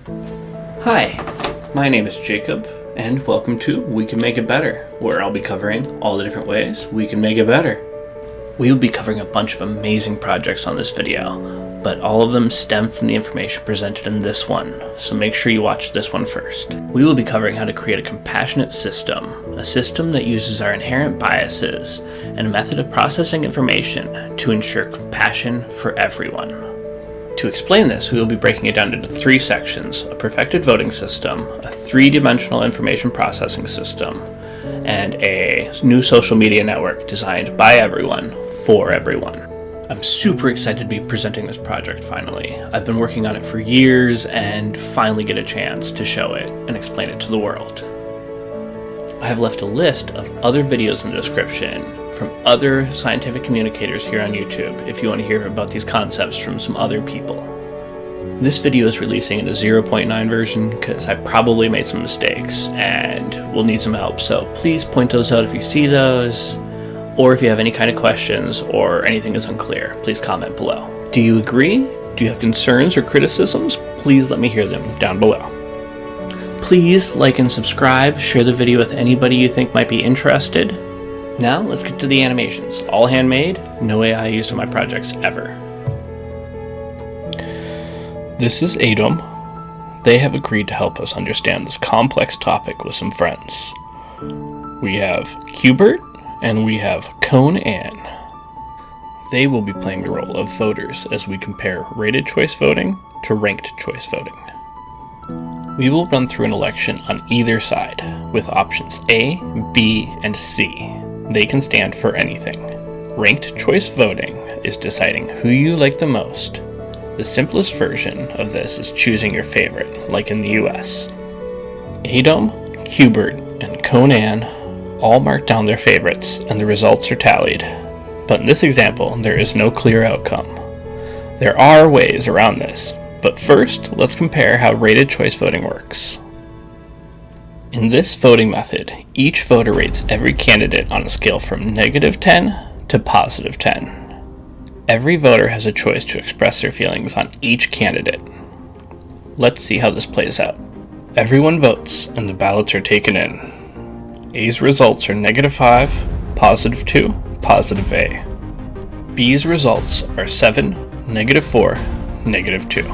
Hi, my name is Jacob, and welcome to We Can Make It Better, where I'll be covering all the different ways we can make it better. We will be covering a bunch of amazing projects on this video, but all of them stem from the information presented in this one, so make sure you watch this one first. We will be covering how to create a compassionate system, a system that uses our inherent biases and a method of processing information to ensure compassion for everyone. To explain this, we will be breaking it down into three sections: a perfected voting system, a three-dimensional information processing system, and a new social media network designed by everyone, for everyone. I'm super excited to be presenting this project finally. I've been working on it for years and finally get a chance to show it and explain it to the world. I have left a list of other videos in the description from other scientific communicators here on YouTube if you want to hear about these concepts from some other people. This video is releasing in a 0.9 version because I probably made some mistakes and will need some help, so please point those out if you see those, or if you have any kind of questions or anything is unclear, please comment below. Do you agree? Do you have concerns or criticisms? Please let me hear them down below. Please like and subscribe, share the video with anybody you think might be interested. Now let's get to the animations. All handmade, no AI used in my projects ever. This is Adam. They have agreed to help us understand this complex topic with some friends. We have Hubert and we have Conan. They will be playing the role of voters as we compare rated choice voting to ranked choice voting. We will run through an election on either side with options A, B, and C. They can stand for anything. Ranked choice voting is deciding who you like the most. The simplest version of this is choosing your favorite, like in the US. Adam, Hubert, and Conan all mark down their favorites and the results are tallied. But in this example, there is no clear outcome. There are ways around this, but first, let's compare how rated choice voting works. In this voting method, each voter rates every candidate on a scale from -10 to +10. Every voter has a choice to express their feelings on each candidate. Let's see how this plays out. Everyone votes and the ballots are taken in. A's results are -5, +2, +A. B's results are 7, -4, -2.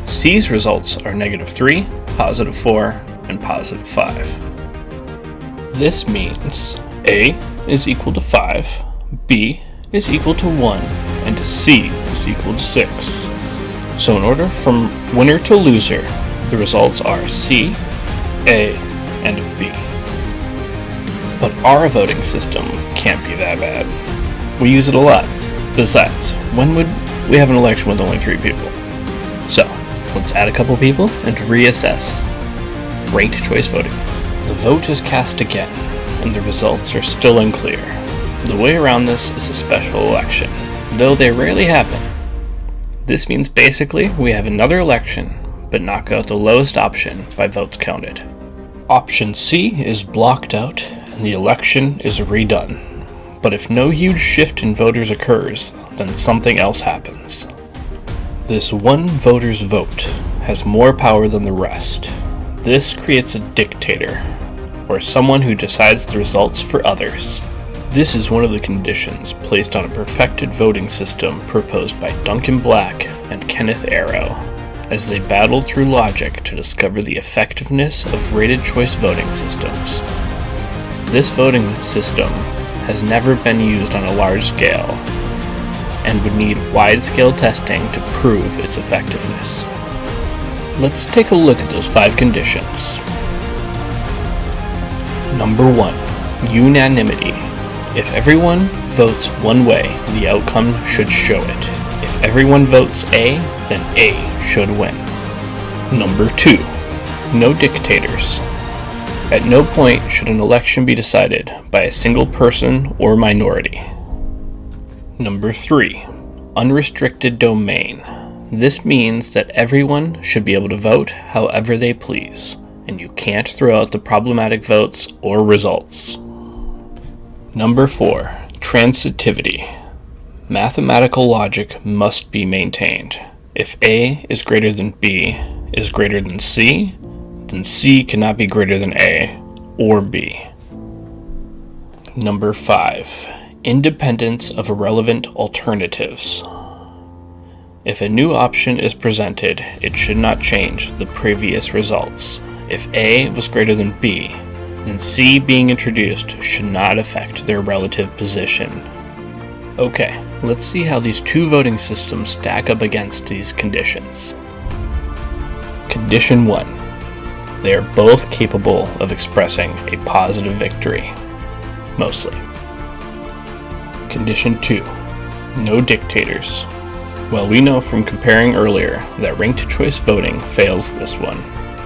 C's results are -3, +4, and +5. This means A is equal to 5, B is equal to 1, and C is equal to 6. So in order from winner to loser, the results are C, A, and B. But our voting system can't be that bad. We use it a lot. Besides, when would we have an election with only 3 people? So, let's add a couple people and reassess. Ranked choice voting. The vote is cast again, and the results are still unclear. The way around this is a special election, though they rarely happen. This means basically we have another election, but knock out the lowest option by votes counted. Option C is blocked out, and the election is redone. But if no huge shift in voters occurs, then something else happens. This one voter's vote has more power than the rest. This creates a dictator, or someone who decides the results for others. This is one of the conditions placed on a perfected voting system proposed by Duncan Black and Kenneth Arrow, as they battled through logic to discover the effectiveness of rated choice voting systems. This voting system has never been used on a large scale, and would need wide-scale testing to prove its effectiveness. Let's take a look at those 5 conditions. Number 1, unanimity. If everyone votes one way, the outcome should show it. If everyone votes A, then A should win. Number 2, no dictators. At no point should an election be decided by a single person or minority. Number 3, unrestricted domain. This means that everyone should be able to vote however they please, and you can't throw out the problematic votes or results. Number 4, transitivity. Mathematical logic must be maintained. If A is greater than B, is greater than C, then C cannot be greater than A or B. Number 5. Independence of irrelevant alternatives. If a new option is presented, it should not change the previous results. If A was greater than B, then C being introduced should not affect their relative position. Okay, let's see how these two voting systems stack up against these conditions. Condition 1. They are both capable of expressing a positive victory, mostly. Condition 2. No dictators. Well, we know from comparing earlier that ranked choice voting fails this one.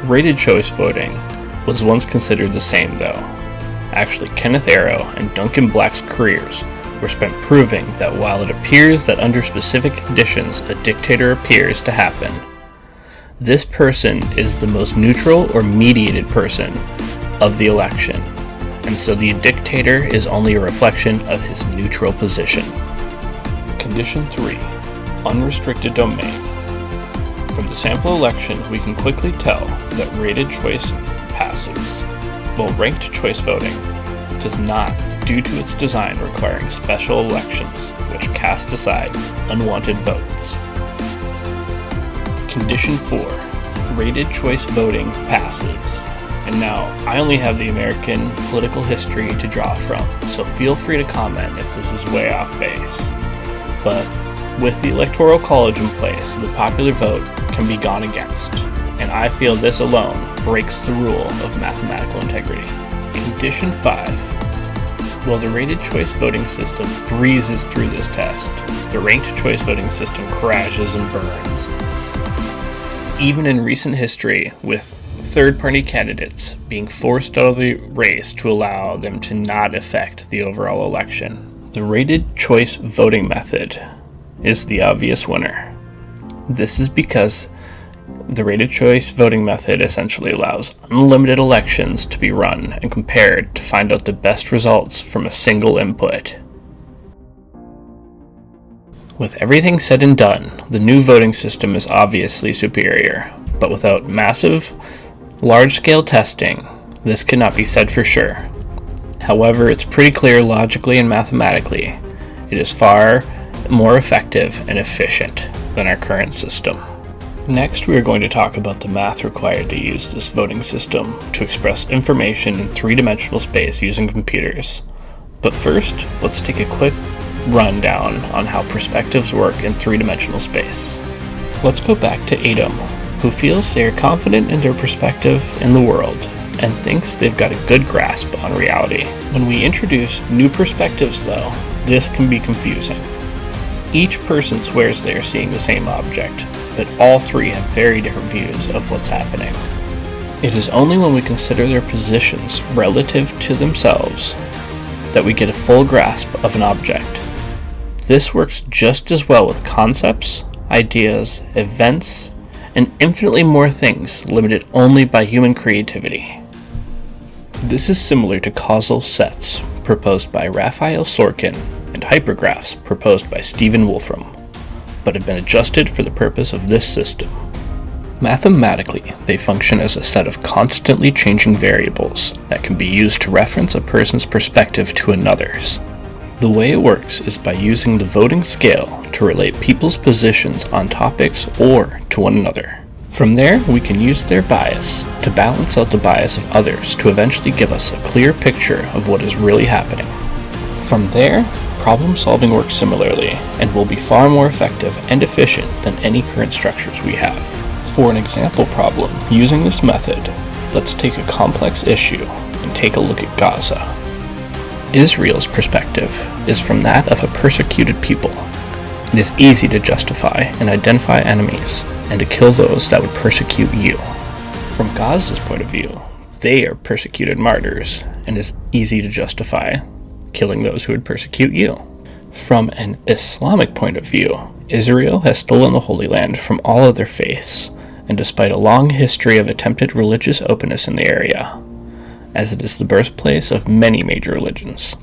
Rated choice voting was once considered the same though. Actually, Kenneth Arrow and Duncan Black's careers were spent proving that while it appears that under specific conditions a dictator appears to happen, this person is the most neutral or mediated person of the election, and so the dictator is only a reflection of his neutral position. Condition 3. Unrestricted domain. From the sample election, we can quickly tell that rated choice passes, while ranked choice voting does not, due to its design requiring special elections which cast aside unwanted votes. Condition 4. Rated choice voting passes. And now, I only have the American political history to draw from, so feel free to comment if this is way off base. But with the Electoral College in place, the popular vote can be gone against, and I feel this alone breaks the rule of mathematical integrity. Condition 5. While the rated choice voting system breezes through this test, the ranked choice voting system crashes and burns. Even in recent history, with third-party candidates being forced out of the race to allow them to not affect the overall election, the rated choice voting method is the obvious winner. This is because the rated choice voting method essentially allows unlimited elections to be run and compared to find out the best results from a single input. With everything said and done, the new voting system is obviously superior, but without massive, large-scale testing, this cannot be said for sure. However, it's pretty clear logically and mathematically, it is far more effective and efficient than our current system. Next, we are going to talk about the math required to use this voting system to express information in three-dimensional space using computers. But first, let's take a quick rundown on how perspectives work in three-dimensional space. Let's go back to Adam, who feels they are confident in their perspective in the world and thinks they've got a good grasp on reality. When we introduce new perspectives, though, this can be confusing. Each person swears they are seeing the same object, but all three have very different views of what's happening. It is only when we consider their positions relative to themselves that we get a full grasp of an object. This works just as well with concepts, ideas, events, and infinitely more things limited only by human creativity. This is similar to causal sets proposed by Raphael Sorkin and hypergraphs proposed by Stephen Wolfram, but have been adjusted for the purpose of this system. Mathematically, they function as a set of constantly changing variables that can be used to reference a person's perspective to another's. The way it works is by using the voting scale to relate people's positions on topics or to one another. From there, we can use their bias to balance out the bias of others to eventually give us a clear picture of what is really happening. From there, problem solving works similarly and will be far more effective and efficient than any current structures we have. For an example problem using this method, let's take a complex issue and take a look at Gaza. Israel's perspective is from that of a persecuted people. It is easy to justify and identify enemies and to kill those that would persecute you. From Gaza's point of view, they are persecuted martyrs, and it is easy to justify killing those who would persecute you. From an Islamic point of view, Israel has stolen the Holy Land from all of their faiths, and despite a long history of attempted religious openness in the area, as it is the birthplace of many major religions,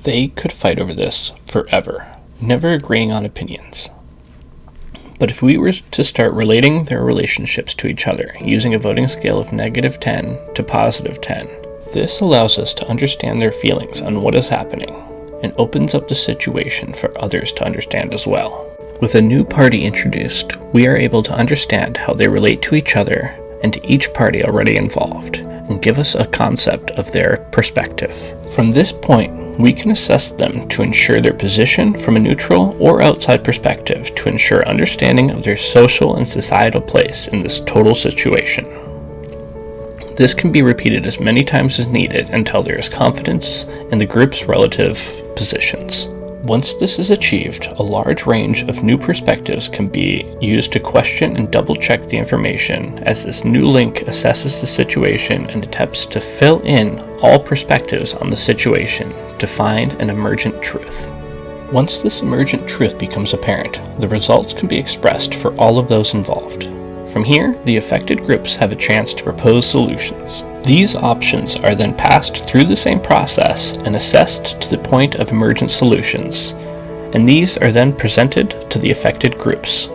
they could fight over this forever, never agreeing on opinions. But if we were to start relating their relationships to each other using a voting scale of -10 to +10, this allows us to understand their feelings on what is happening and opens up the situation for others to understand as well. With a new party introduced, we are able to understand how they relate to each other and to each party already involved, and give us a concept of their perspective. From this point, we can assess them to ensure their position from a neutral or outside perspective to ensure understanding of their social and societal place in this total situation. This can be repeated as many times as needed until there is confidence in the group's relative positions. Once this is achieved, a large range of new perspectives can be used to question and double-check the information as this new link assesses the situation and attempts to fill in all perspectives on the situation to find an emergent truth. Once this emergent truth becomes apparent, the results can be expressed for all of those involved. From here, the affected groups have a chance to propose solutions. These options are then passed through the same process and assessed to the point of emergent solutions, and these are then presented to the affected groups.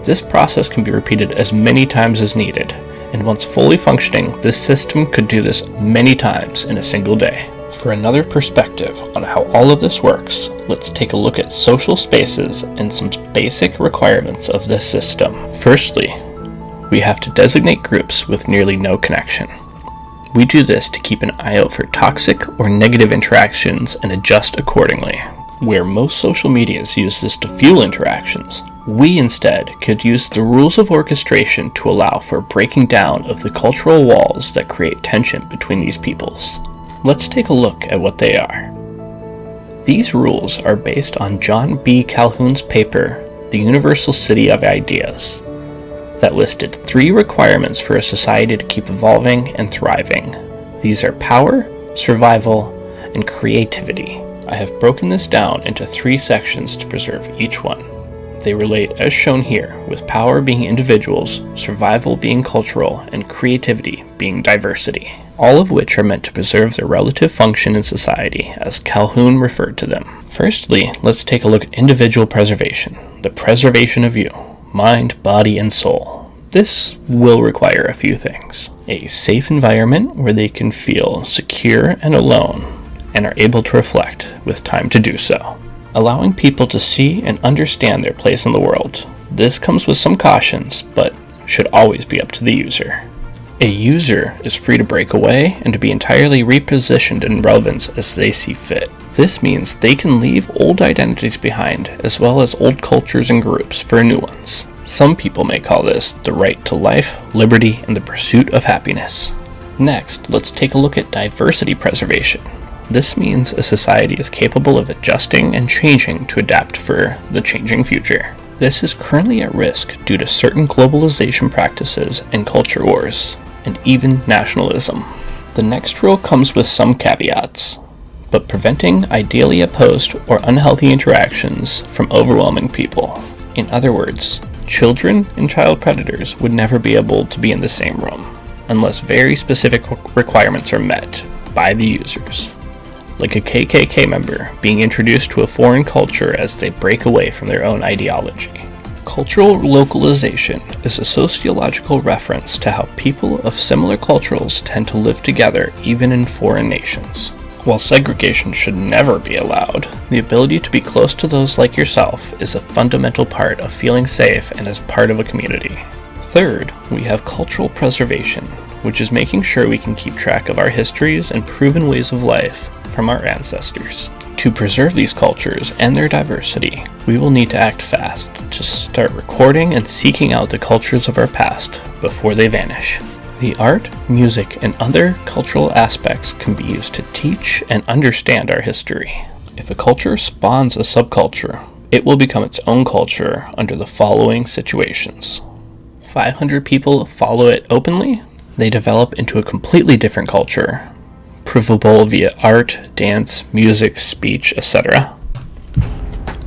This process can be repeated as many times as needed, and once fully functioning, this system could do this many times in a single day. For another perspective on how all of this works, let's take a look at social spaces and some basic requirements of this system. Firstly, we have to designate groups with nearly no connection. We do this to keep an eye out for toxic or negative interactions and adjust accordingly. Where most social medias use this to fuel interactions, we instead could use the rules of orchestration to allow for breaking down of the cultural walls that create tension between these peoples. Let's take a look at what they are. These rules are based on John B. Calhoun's paper, The Universal City of Ideas, that listed 3 requirements for a society to keep evolving and thriving. These are power, survival, and creativity. I have broken this down into 3 sections to preserve each one. They relate as shown here, with power being individuals, survival being cultural, and creativity being diversity, all of which are meant to preserve their relative function in society, as Calhoun referred to them. Firstly, let's take a look at individual preservation, the preservation of you. Mind, body, and soul. This will require a few things. A safe environment where they can feel secure and alone, and are able to reflect with time to do so. Allowing people to see and understand their place in the world. This comes with some cautions, but should always be up to the user. A user is free to break away and to be entirely repositioned in relevance as they see fit. This means they can leave old identities behind, as well as old cultures and groups for new ones. Some people may call this the right to life, liberty, and the pursuit of happiness. Next, let's take a look at diversity preservation. This means a society is capable of adjusting and changing to adapt for the changing future. This is currently at risk due to certain globalization practices and culture wars, and even nationalism. The next rule comes with some caveats, but preventing ideally opposed or unhealthy interactions from overwhelming people. In other words, children and child predators would never be able to be in the same room, unless very specific requirements are met by the users, like a KKK member being introduced to a foreign culture as they break away from their own ideology. Cultural localization is a sociological reference to how people of similar cultures tend to live together even in foreign nations. While segregation should never be allowed, the ability to be close to those like yourself is a fundamental part of feeling safe and as part of a community. Third, we have cultural preservation, which is making sure we can keep track of our histories and proven ways of life from our ancestors. To preserve these cultures and their diversity, we will need to act fast to start recording and seeking out the cultures of our past before they vanish. The art, music, and other cultural aspects can be used to teach and understand our history. If a culture spawns a subculture, it will become its own culture under the following situations. 500 people follow it openly, they develop into a completely different culture, provable via art, dance, music, speech, etc.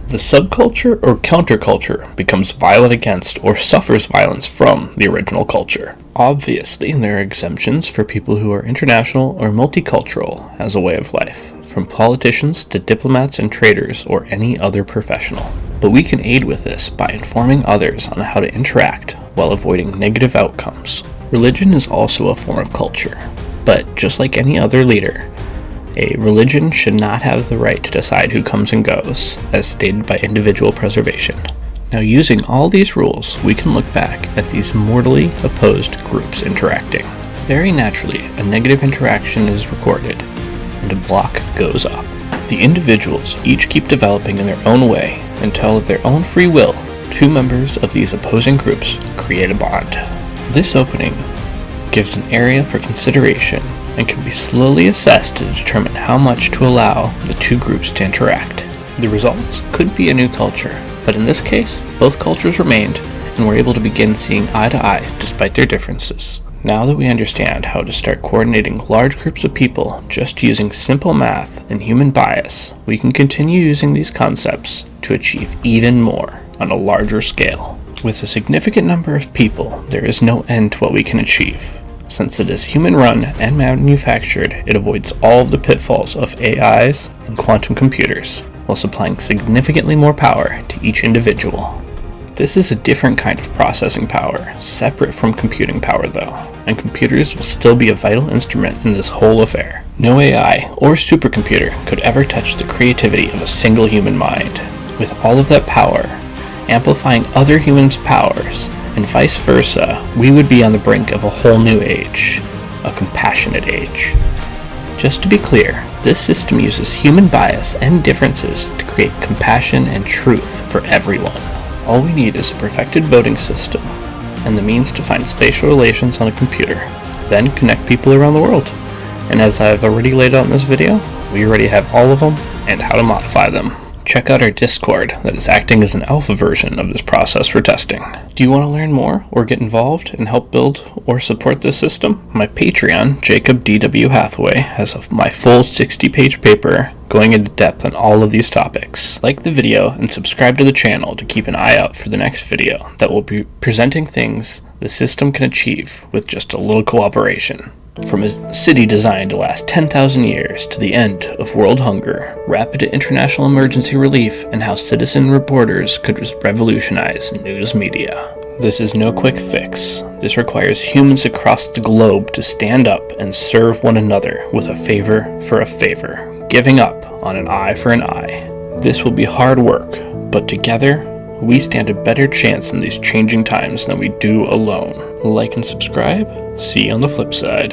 The subculture or counterculture becomes violent against or suffers violence from the original culture. Obviously, there are exemptions for people who are international or multicultural as a way of life, from politicians to diplomats and traders or any other professional. but we can aid with this by informing others on how to interact while avoiding negative outcomes. Religion is also a form of culture, but just like any other leader, a religion should not have the right to decide who comes and goes, as stated by individual preservation. Now, using all these rules, we can look back at these mortally opposed groups interacting. Very naturally, a negative interaction is recorded, and a block goes up. The individuals each keep developing in their own way until, of their own free will, two members of these opposing groups create a bond. This opening gives an area for consideration and can be slowly assessed to determine how much to allow the two groups to interact. The results could be a new culture, but in this case, both cultures remained and were able to begin seeing eye to eye despite their differences. Now that we understand how to start coordinating large groups of people just using simple math and human bias, we can continue using these concepts to achieve even more on a larger scale. With a significant number of people, there is no end to what we can achieve. Since it is human-run and manufactured, it avoids all of the pitfalls of AIs and quantum computers, while supplying significantly more power to each individual. This is a different kind of processing power, separate from computing power though, and computers will still be a vital instrument in this whole affair. No AI or supercomputer could ever touch the creativity of a single human mind. With all of that power, amplifying other humans' powers, and vice versa, we would be on the brink of a whole new age, a compassionate age. Just to be clear, this system uses human bias and differences to create compassion and truth for everyone. All we need is a perfected voting system and the means to find spatial relations on a computer, then connect people around the world. And as I've already laid out in this video, we already have all of them and how to modify them. Check out our Discord that is acting as an alpha version of this process for testing. Do you want to learn more or get involved and help build or support this system? My Patreon, Jacob D.W. Hathaway, has my full 60-page paper going into depth on all of these topics. Like the video and subscribe to the channel to keep an eye out for the next video that will be presenting things the system can achieve with just a little cooperation. From a city designed to last 10,000 years to the end of world hunger, rapid international emergency relief, and how citizen reporters could revolutionize news media. This is no quick fix. This requires humans across the globe to stand up and serve one another with a favor for a favor, giving up on an eye for an eye. This will be hard work, but together, we stand a better chance in these changing times than we do alone. Like and subscribe. See you on the flip side.